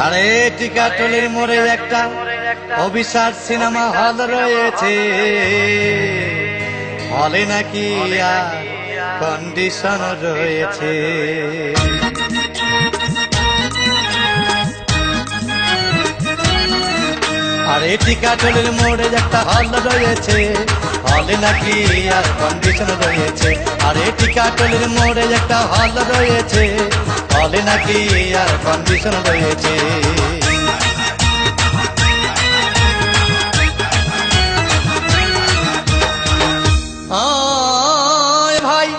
আরে টিকাটলির মোড়ে একটা অভিশাপ সিনেমা হল রয়েছে, হলে নাকি কন্ডিশন রয়েছে। আরে টিকাটলির মোড়ে একটা হল রয়েছে, হলে নাকি আর কন্ডিশন রয়েছে। আরে টিকাটলির মোড়ে একটা হল রয়েছে, হলে নাকি আর কন্ডিশন রয়েছে। ভাই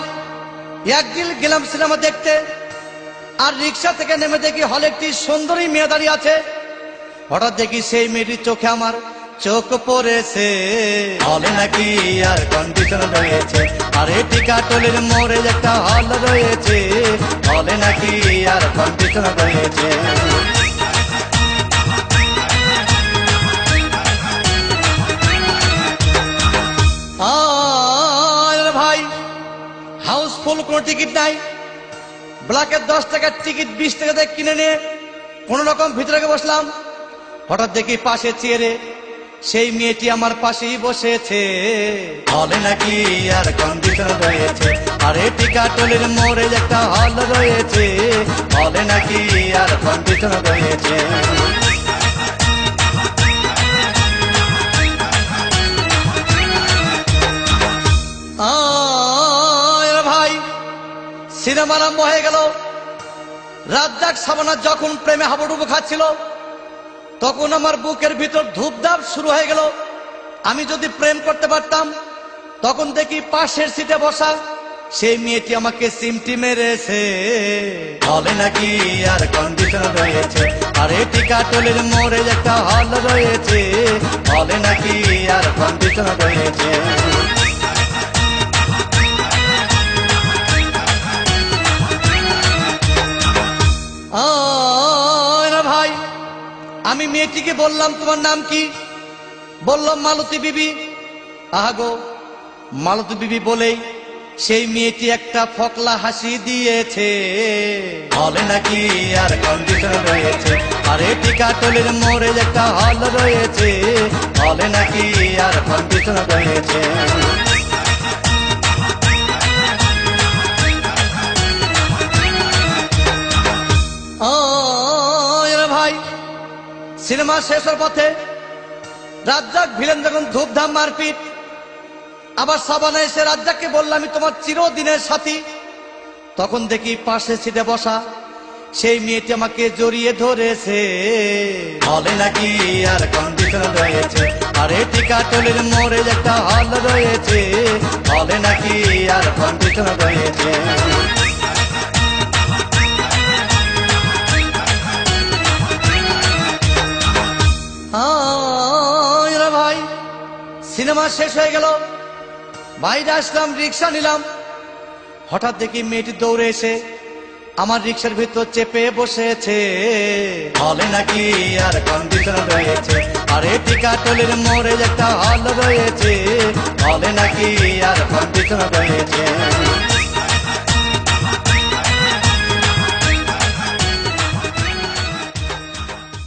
একদিন গেলাম সিনেমা দেখতে, আর রিক্সা থেকে নেমে দেখি হলে একটি সুন্দরী মেয়ে দাঁড়িয়ে আছে। হঠাৎ দেখি সেই মেয়েটির চোখে আমার চোখ পড়েছে, হলে নাকি আর কন্ডিশন রয়েছে। আরে টিকাটলির মোড়ে একটা হল রয়েছে, হলে নাকি আর কন্ডিশন রয়েছে। ভাই হাউসফুল কোন টিকিট নাই, ব্ল্যাকের 10 টাকার টিকিট 20 টাকা দিয়ে কিনে নিয়ে কোন রকম ভিতরে বসলাম। হঠাৎ দেখি পাশে চেয়ারে সেই মেয়েটি আমার পাশেই বসেছে, হলে নাকি আর কন্ডিশন রয়েছে। আরে টিকাটলির মোড়ে একটা হল রয়েছে, হলে নাকি আর কন্ডিশন রয়েছে। ভাই সিনেমা আরম্ভ হয়ে গেল। রাজ্জাক সাবানা যখন প্রেমে হাবুডুবু খাচ্ছিল, তখন আমার বুকের ভিতর ধূপধাপ শুরু হয়ে গেল। আমি যদি প্রেম করতে পারতাম। তখন দেখি পাশের সিটে বসা সেই মেয়েটি আমাকে সিমটি মেরেছে, হলে নাকি আর কন্ডিশন রয়েছে। আরে টিকাটলির মোড়ে একটা হল রয়েছে, হলে নাকি আর কন্ডিশন রয়েছে। ভাই আমি মেয়েটিকে বললাম তোমার নাম কি? বললাম মালতী বিবি। আহাগো মালতী বিবি বলেই সেই মেয়েটি একটা ফকলা হাসি দিয়েছে, হলে নাকি আর কন্ডিশন রয়েছে। আরে টিকাটলির মোড়ে একটা হল রয়েছে, হলে নাকি আর কন্ডিশন রয়েছে। ভাই সিনেমা শেষের পথে রাজ্জাক ভিলেন যখন ধূপধাম মারপিট, আবার সাবানা এসে রাজ্জাককে বললাম আমি তোমার চিরদিনের সাথী। তখন দেখি পাশে সিটে বসা সেই মেয়েটি আমাকে জড়িয়ে ধরেছে, হলে নাকি আর কন্ডিশন রয়েছে। আরে টিকাটলির মোড়ে একটা হল রয়েছে, হলে নাকি আর কন্ডিশন রয়েছে। ভাই সিনেমা শেষ হয়ে গেল, বাইরে আসলাম, রিক্সা নিলাম। হঠাৎ দেখি মেয়েটি দৌড়ে এসে আমার রিক্সার ভিতর চেপে বসেছে, হলে নাকি আর কন্ডিশন রয়েছে। আরে টিকাটলির মোড়ে একটা হল রয়েছে, হলে নাকি আর কন্ডিশন রয়েছে।